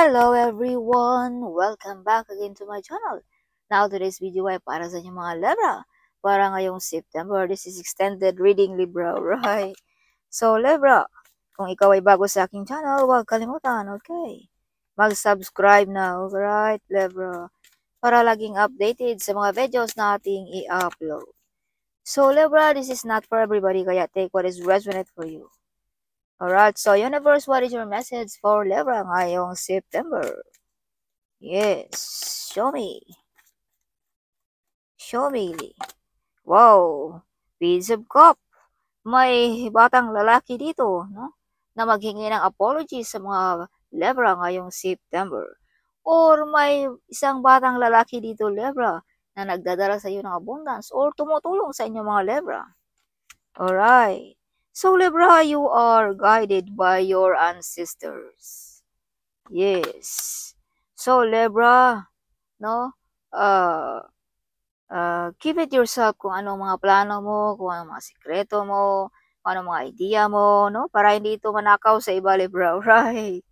Hello everyone! Welcome back again to my channel. Now today's video ay para sa inyong mga Libra. Para ngayong September, this is extended reading Libra, right? So Libra, kung ikaw ay bago sa aking channel, huwag kalimutan, okay? Mag-subscribe na, right Libra? Para laging updated sa mga videos na ating i-upload. So Libra, this is not for everybody, kaya take what is resonant for you. Alright, so universe, what is your message for Libra ngayong September? Yes, show me. Show me. Wow, Page of Cup. May batang lalaki dito, no? Na maghingi ng apology sa mga Libra ngayong September. Or may isang batang lalaki dito, Libra, na nagdadala sa iyo ng abundance or tumutulong sa inyo mga Libra. Alright. So Libra, you are guided by your ancestors. Yes. So Libra, no? Keep it yourself kung ano mga plano mo, kung ano mga sikreto mo, kung ano mga idea mo, no? Para hindi ito manakaw sa iba, Libra, right?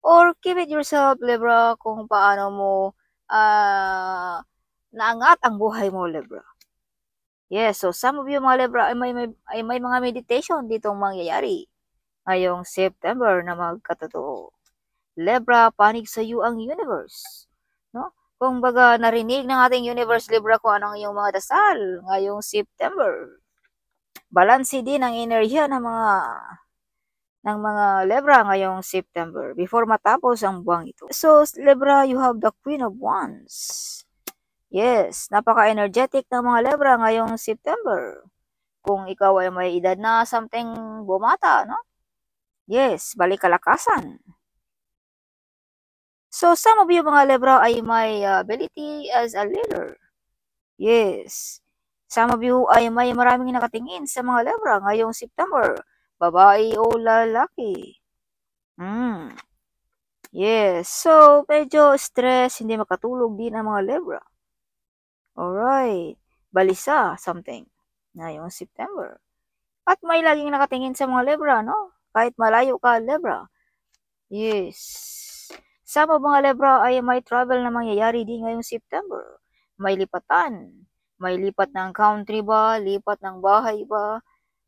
Or keep it yourself, Libra, kung paano mo naangat ang buhay mo, Libra. Yes, so some of you mga Libra ay may mga meditation ditong mangyayari ngayong September na magkatotoo. Libra, panig sa iyo ang universe. No? Kung baga narinig ng ating universe, Libra, kung anong iyong mga dasal ngayong September. Balansi din ang enerhiya ng mga Libra ngayong September before matapos ang buwang ito. So, Libra, you have the Queen of Wands. Yes, napaka-energetic ng mga Libra ngayong September. Kung ikaw ay may edad na something bumata, no? Yes, balik kalakasan. So, some of you mga Libra ay may ability as a leader. Yes. Some of you ay may maraming nakatingin sa mga Libra ngayong September. Babae o lalaki. Yes. So, medyo stress, hindi makatulog din ang mga Libra. Alright. Balisa, something. Ngayong September. At may laging nakatingin sa mga Libra, no? Kahit malayo ka, Libra. Yes. Some of mga Libra ay may travel na mangyayari din ngayong September. May lipatan. May lipat ng country ba? Lipat ng bahay ba?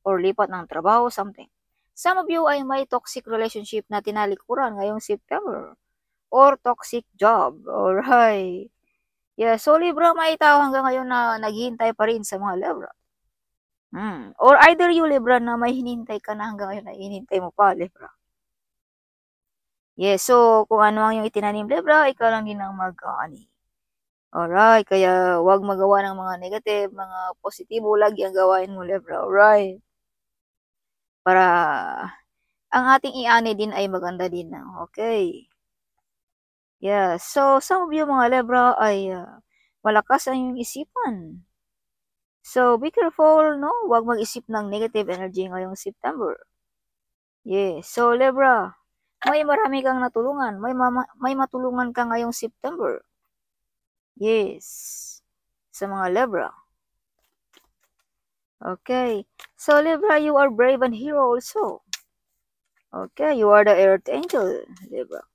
Or lipat ng trabaho, something. Some of you ay may toxic relationship na tinalikuran ngayong September. Or toxic job. Alright. Yeah, so Libra, may tao hanggang ngayon na naghihintay pa rin sa mga Libra. Or either you, Libra, na may hinintay ka na hanggang ngayon na hinintay mo pa, Libra. Yes, so kung ano ang iyong itinanim, Libra, ikaw lang din ang mag-aani. Alright, kaya huwag magawa ng mga negative, mga positibo, lagi ang gawain mo, Libra. Alright. Para ang ating iani din ay maganda din. Okay. Yeah, so some of you mga Libra ay malakas ang iyong isipan. So be careful, no? Huwag mag-isip ng negative energy ngayong September. Yes, so Libra, may marami kang natulungan. May matulungan ka ngayong September. Yes, sa mga Libra. Okay, so Libra, you are brave and hero also. Okay, you are the Earth Angel, Libra.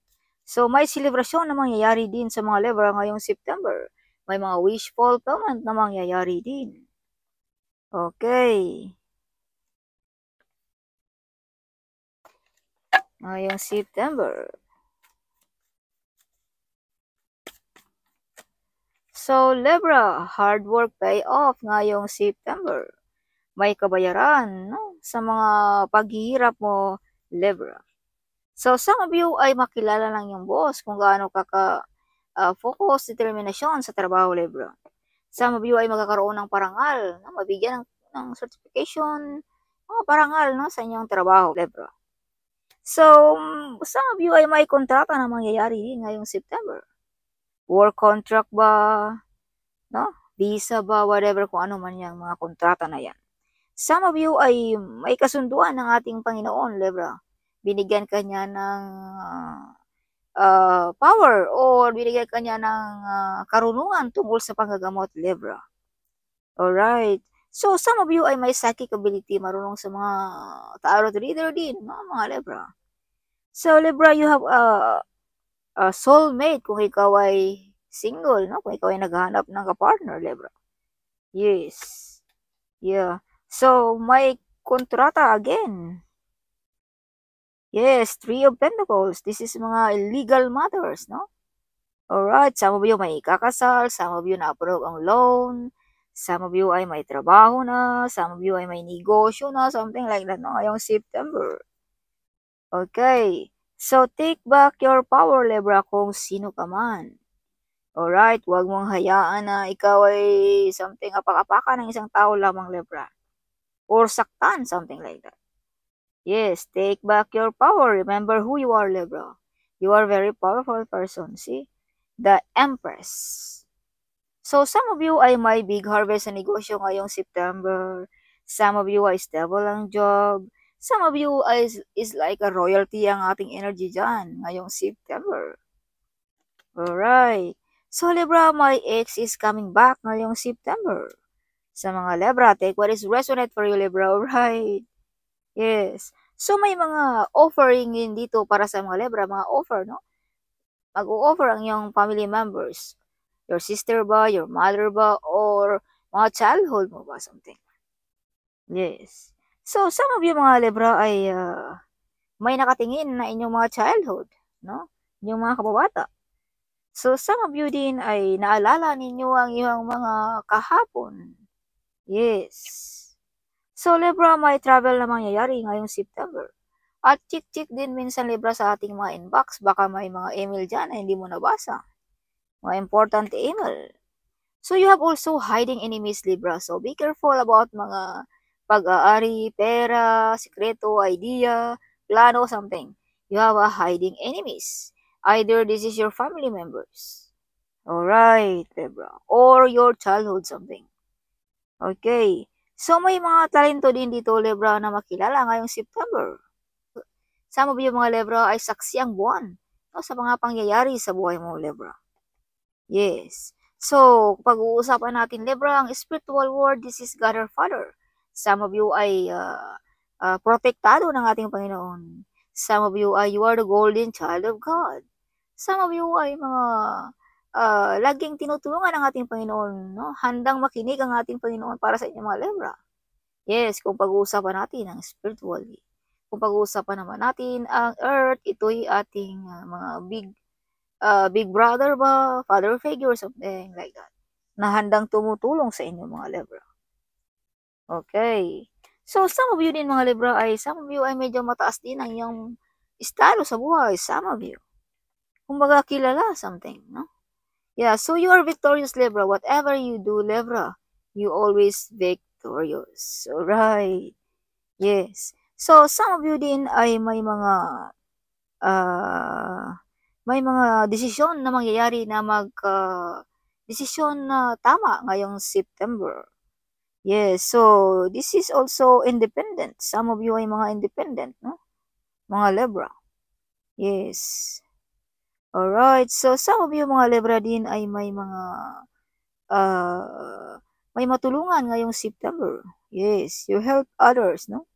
So, may selebrasyon na mangyayari din sa mga Libra ngayong September. May mga wish fulfillment na mangyayari din. Okay. Ngayong September. So, Libra, hard work pay off ngayong September. May kabayaran, no? Sa mga paghihirap mo, Libra. So, some of you ay makilala lang yung boss kung gaano focus, determinasyon sa trabaho, Libra. Some of you ay magkakaroon ng parangal, no? Mabigyan ng certification, mga parangal, no? Sa inyong trabaho, Libra. So, some of you ay may kontrata na mangyayari din ngayong September. Work contract ba, no? Visa ba, whatever, kung ano man yung mga kontrata na yan. Some of you ay may kasunduan ng ating Panginoon, Libra. Binigyan ka niya ng power or binigyan ka niya ng karunungan tungkol sa panggagamot, Libra. Alright. So, some of you ay may psychic ability, marunong sa mga tarot reader din, no? Mga Libra. So, Libra, you have soulmate kung ikaw ay single, no? Kung ikaw ay naghahanap ng ka-partner, Libra. Yes. Yeah. So, may kontrata again. Yes, Three of Pentacles. This is mga legal matters, no? Alright, some of you may ikakasal, some of you na-approve ang loan, some of you ay may trabaho na, some of you ay may negosyo na, something like that, no? Ngayong September. Okay. So, take back your power, Libra, kung sino ka man. Alright, huwag mong hayaan na ikaw ay something apak-apakan ng isang tao lamang, Libra. Or saktan, something like that. Yes, take back your power. Remember who you are, Libra. You are a very powerful person. See? The Empress. So, some of you ay may big harvest sa negosyo ngayong September. Some of you ay stable ang job. Some of you is like a royalty ang ating energy dyan ngayong September. Alright. So, Libra, my ex is coming back ngayong September. Sa mga Libra, take what is resonate for you, Libra. Alright. Yes. So, may mga offering din dito para sa mga Libra, mga offer, no? Mag-o-offer ang iyong family members. Your sister ba, your mother ba, or mga childhood mo ba, something. Yes. So, some of you mga Libra ay may nakatingin na inyong mga childhood, no? Inyong mga kababata. So, some of you din ay naalala ninyo ang iyong mga kahapon. Yes. So, Libra, may travel na mangyayari ngayong September. At check din minsan, Libra, sa ating mga inbox. Baka may mga email dyan na hindi mo nabasa. Mga important email. So, you have also hiding enemies, Libra. So, be careful about mga pag-aari, pera, sikreto, idea, plano, something. You have a hiding enemies. Either this is your family members. Alright, Libra. Or your childhood, something. Okay. So, may mga talento din dito, Libra, na makilala ngayong September. Some of you mga Libra ay saksi ang buwan, no, sa mga pangyayari sa buhay mo, Libra. Yes. So, pag-uusapan natin, Libra, ang spiritual world, this is God our Father. Some of you ay protektado ng ating Panginoon. Some of you ay you are the golden child of God. Some of you ay mga laging tinutulungan ng ating Panginoon, no? Handang makinig ang ating Panginoon para sa inyong mga Libra. Yes, kung pag-uusapan natin ang spiritually. Kung pag-uusapan naman natin ang earth, ito'y ating mga big brother ba, father figure, something like that, na handang tumutulong sa inyong mga Libra. Okay. So, some of you din mga Libra some of you ay medyo mataas din ang iyong estado sa buhay. Some of you. Kumbaga kilala, something, no? Yeah, so you are victorious, Libra. Whatever you do, Libra, you always victorious. Alright. Yes. So, some of you din ay may mga desisyon na mangyayari na desisyon na tama ngayong September. Yes, so this is also independent. Some of you ay mga independent, no? Mga Libra. Yes. Alright, so some of you mga Libra din ay may mga may matulungan ngayong September. Yes, you help others, no?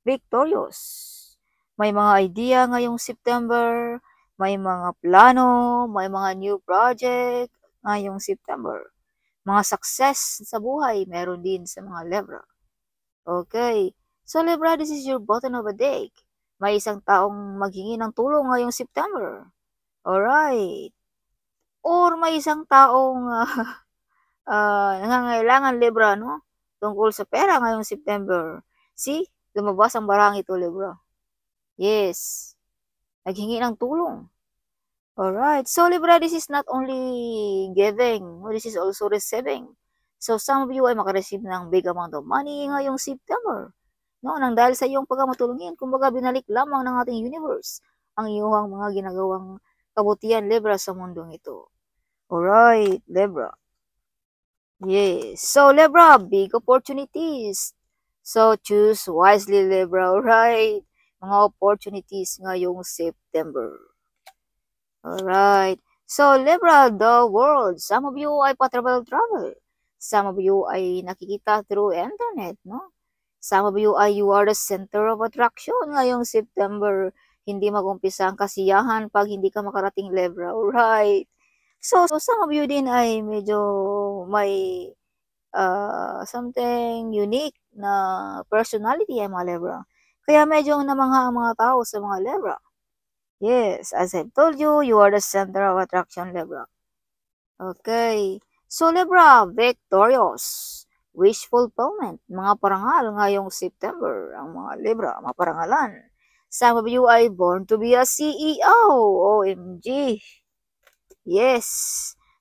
Victorious. May mga idea ngayong September, may mga plano, may mga new project ngayong September. Mga success sa buhay, meron din sa mga Libra. Okay. So, Libra, this is your button of a deck. May isang taong maghingi ng tulong ngayong September. Alright. Or may isang taong nangangailangan, Libra, no? Tungkol sa pera ngayong September. See? Lumabas ang barang ito, Libra. Yes. Naghingi ng tulong. Alright. So, Libra, this is not only giving. This is also receiving. So, some of you ay makareceive ng big amount of money ngayong September. No? Nang dahil sa iyong pagkamatulungin, kumbaga binalik lamang ng ating universe ang iyong mga ginagawang kabutihan, Libra, sa mundong ito. Alright, Libra. Yes. So, Libra, big opportunities. So, choose wisely, Libra. Alright. Mga opportunities ngayong September. Alright. So, Libra, the world. Some of you ay pa-travel. Some of you ay nakikita through internet, no? Some of you ay you are the center of attraction ngayong September. hindi mag-umpisa ang kasiyahan pag hindi ka makarating, Libra. Alright. So some of you din ay medyo may something unique na personality ay mga Libra. Kaya medyo namangha ang mga tao sa mga Libra. Yes, as I've told you, you are the center of attraction, Libra. Okay. So Libra, victorious. Wish fulfillment. Mga parangal ngayong September. Ang mga Libra, mga parangalan. Some of you are born to be a CEO. OMG. Yes.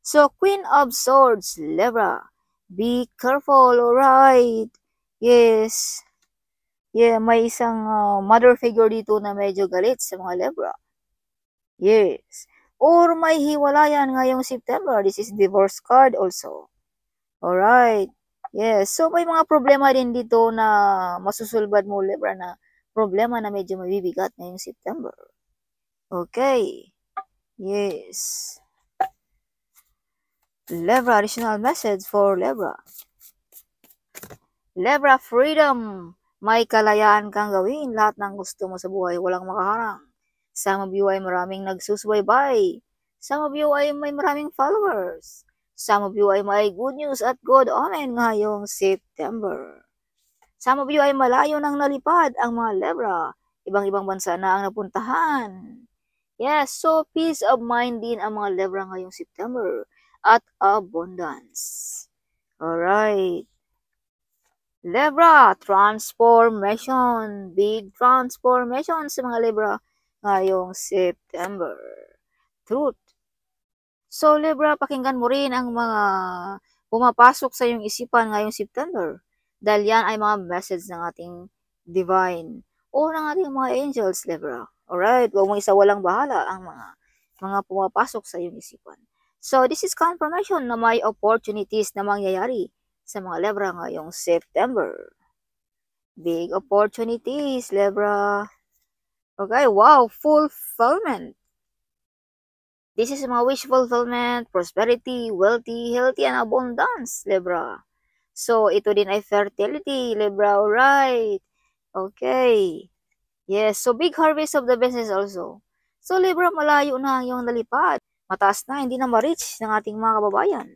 So Queen of Swords, Libra. Be careful, alright. Yes. Yeah, may isang mother figure dito na medyo galit sa mga Libra. Yes. Or may hiwalayan ngayong September. This is divorce card also. Alright. Yes. So, may mga problema din dito na masusulbad mo, Libra, na problema na medyo mabibigat ngayong September. Okay. Yes. Libra, additional message for Libra. Libra, freedom. May kalayaan kang gawin lahat ng gusto mo sa buhay. Walang makaharang. Some of you ay maraming nagsusubaybay. Some of you ay may maraming followers. Some of you ay may good news at good omen ngayong September. Some of you ay malayo nang nalipad ang mga Libra. Ibang-ibang bansa na ang napuntahan. Yes, so peace of mind din ang mga Libra ngayong September at abundance. Alright. Libra, transformation. Big transformation sa mga Libra ngayong September. Truth. So, Libra, pakinggan mo rin ang mga pumapasok sa iyong isipan ngayong September. Dahil yan ay mga message ng ating divine o ng ating mga angels, Libra. Alright, huwag mong isawalang bahala ang mga pumapasok sa iyong isipan. So, this is confirmation na may opportunities na mangyayari sa mga Libra ngayong September. Big opportunities, Libra. Okay, wow, fulfillment. This is mga wish fulfillment, prosperity, wealthy, healthy, and abundance, Libra. So, ito din ay fertility, Libra, alright. Okay. Yes, so big harvest of the business also. So, Libra, malayo na ang iyong nalipad. Mataas na, hindi na ma-reach ng ating mga kababayan.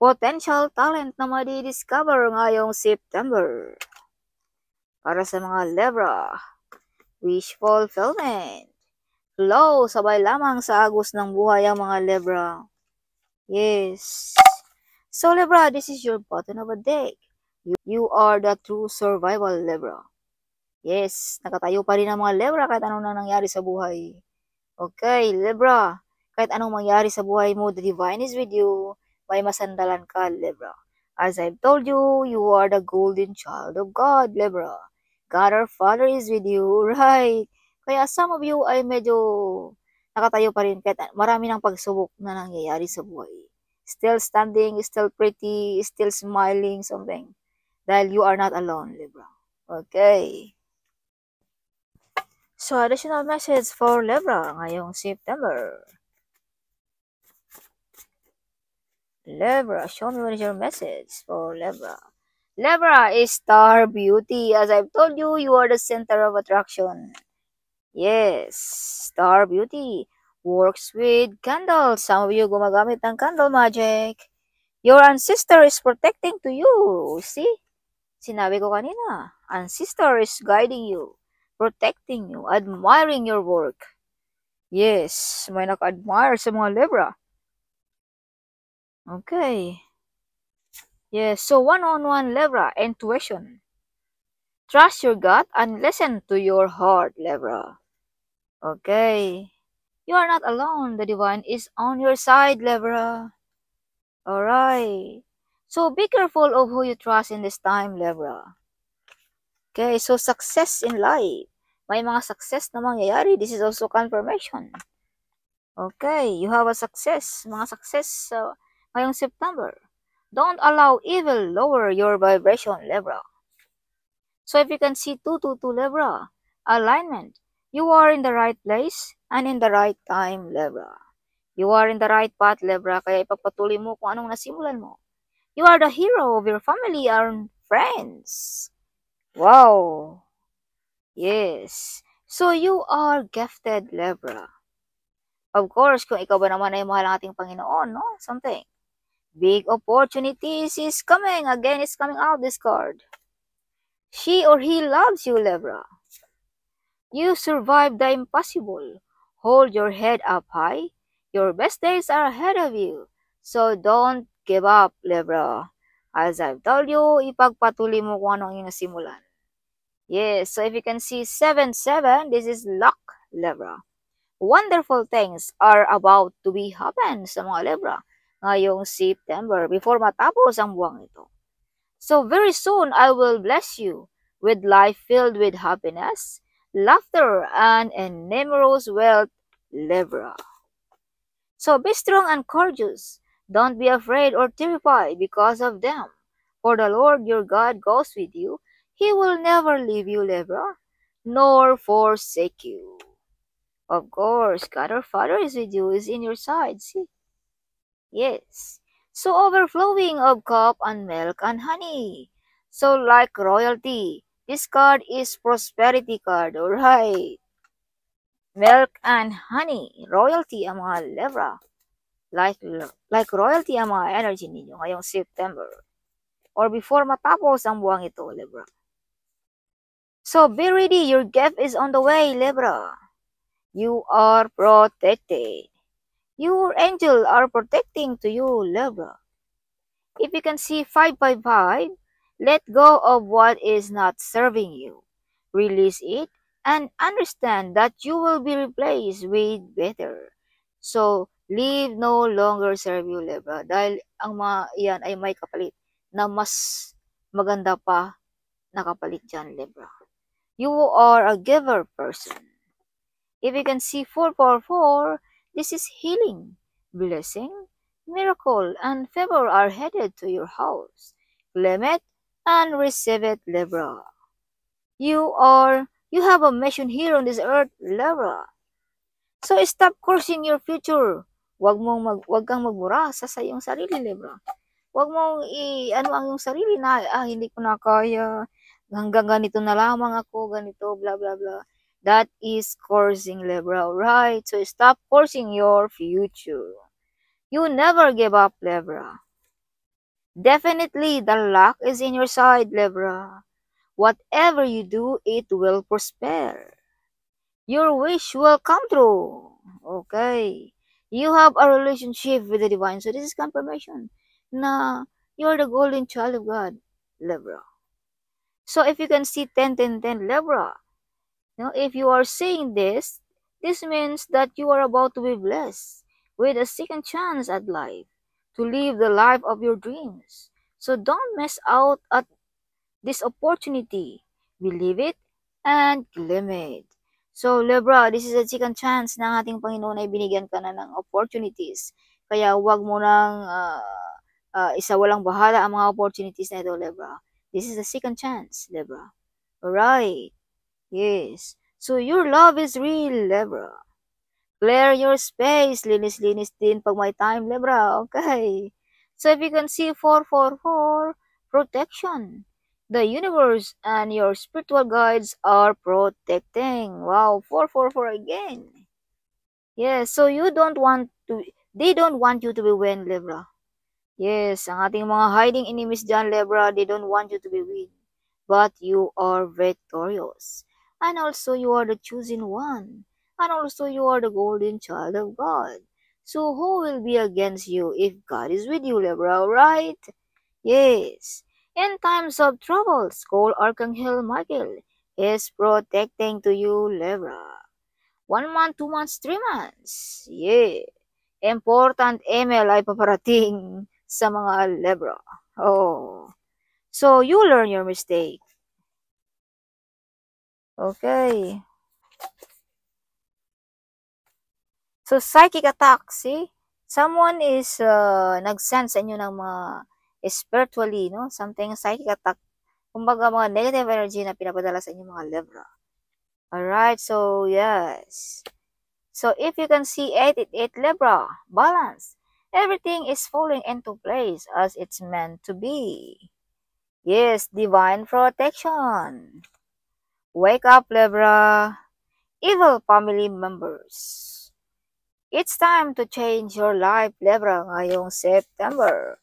Potential talent na madi-discover ngayong September. Para sa mga Libra, wish fulfillment. Flow, sabay lamang sa agos ng buhay ang mga Libra. Yes. So, Libra, this is your button of a deck. You are the true survival, Libra. Yes, nakatayo pa rin ang mga Libra kahit anong nangyari sa buhay. Okay, Libra, kahit anong mangyari sa buhay mo, the divine is with you. May masandalan ka, Libra. As I've told you, you are the golden child of God, Libra. God our Father is with you, right? Kaya some of you ay medyo nakatayo pa rin kahit marami ng pagsubok na nangyayari sa buhay. Still standing, still pretty, still smiling, something. Dahil you are not alone, Libra. Okay. So, additional message for Libra ngayong September. Libra, show me what is your message for Libra. Libra is star beauty. As I've told you, you are the center of attraction. Yes, star beauty. Works with candles. Some of you gumagamit ng candle magic. Your ancestor is protecting to you. See? Sinabi ko kanina. Ancestor is guiding you, protecting you, admiring your work. Yes, may naka-admire sa mga Libra. Okay. Yes, so one-on-one Libra, intuition. Trust your gut and listen to your heart, Libra. Okay. You are not alone. The divine is on your side, Libra. Alright. So be careful of who you trust in this time, Libra. Okay, so success in life. May mga success na mangyayari. This is also confirmation. Okay, you have a success. Mga success ngayong September. Don't allow evil lower your vibration, Libra. So if you can see 222 Libra, alignment. You are in the right place and in the right time, Libra. You are in the right path, Libra, kaya ipagpatuloy mo kung anong nasimulan mo. You are the hero of your family and friends. Wow. Yes. So you are gifted, Libra. Of course, kung ikaw ba naman ay mahal ng ating Panginoon, no? Something. Big opportunities is coming. Again, it's coming out, this card. She or he loves you, Libra. You survived the impossible. Hold your head up high. Your best days are ahead of you. So don't give up, Libra. As I've told you, ipagpatuloy mo kung anong iyong nasimulan. Yes, so if you can see 7-7, this is luck, Libra. Wonderful things are about to be happen sa mga Libra ngayong September before matapos ang buwang ito. So very soon, I will bless you with life filled with happiness, laughter, and numerous wealth, Libra. So be strong and courageous. Don't be afraid or terrified because of them. For the Lord your God goes with you. He will never leave you, Libra, nor forsake you. Of course, God our Father is with you, is in your side, see? Yes. So overflowing of cup and milk and honey. So like royalty, this card is prosperity card, alright? Milk and honey, royalty ang mga Libra. Like royalty ang mga energy ninyo ngayong September. Or before matapos ang buwang ito, Libra. So be ready, your gift is on the way, Libra. You are protected. Your angel are protecting to you, Libra. If you can see 555, let go of what is not serving you. Release it and understand that you will be replaced with better. So, leave no longer serve you, Libra. Dahil ang mga iyan ay may kapalit na mas maganda pa na kapalit dyan, Libra. You are a giver person. If you can see 444, this is healing, blessing, miracle, and favor are headed to your house. Claim it and receive it, Libra. You have a mission here on this earth, Libra. So stop cursing your future. Wag kang magmura sa iyong sarili, Libra. Wag mong ang iyong sarili na hindi ko na kaya. Hanggang ganito na lamang ako, ganito, blah blah blah. That is cursing, Libra, right? So stop cursing your future. You never give up, Libra. Definitely, the luck is in your side, Libra. Whatever you do, it will prosper. Your wish will come true. Okay. You have a relationship with the divine. So this is confirmation na you are the golden child of God, Libra. So if you can see 10-10-10, Libra, if you are saying this means that you are about to be blessed with a second chance at life, to live the life of your dreams. So don't miss out at this opportunity. Believe it and claim it. So Libra, this is a second chance na ating Panginoon ay binigyan ka na ng opportunities. Kaya huwag mo nang isawalang bahala ang mga opportunities na ito, Libra. This is a second chance, Libra. Alright. Yes. So your love is real, Libra. Clear your space. Linis-linis din pag may time, Libra. Okay. So if you can see 444, protection. The universe and your spiritual guides are protecting. Wow, 444 again. Yes, so they don't want you to be win, Libra. Yes, ang ating mga hiding enemies dyan, Libra, they don't want you to be win. But you are victorious. And also, you are the chosen one. And also, you are the golden child of God. So, who will be against you if God is with you, Libra, right? Yes. In times of troubles, call Archangel Michael. Is protecting to you, Libra. 1 month, 2 months, 3 months. Yeah. Important email ay paparating sa mga Libra. Oh. So, you learn your mistake. Okay. So, psychic attack, see? Someone is nag-send sa inyo ng mga spiritually, no? Something psychic attack. Kumbaga, mga negative energy na pinapadala sa inyo mga Libra. Alright, so, yes. So, if you can see 888 Libra, balance. Everything is falling into place as it's meant to be. Yes, divine protection. Wake up, Libra. evil family members. It's time to change your life, Libra, ngayong September.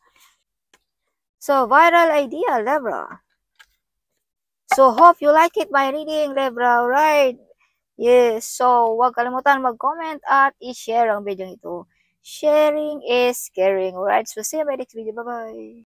So, viral idea, Libra. So, hope you like it, my reading, Libra, right? Yes, so huwag kalimutan mag-comment at i-share ang video ito. Sharing is caring, alright? So, see you in my next video. Bye-bye!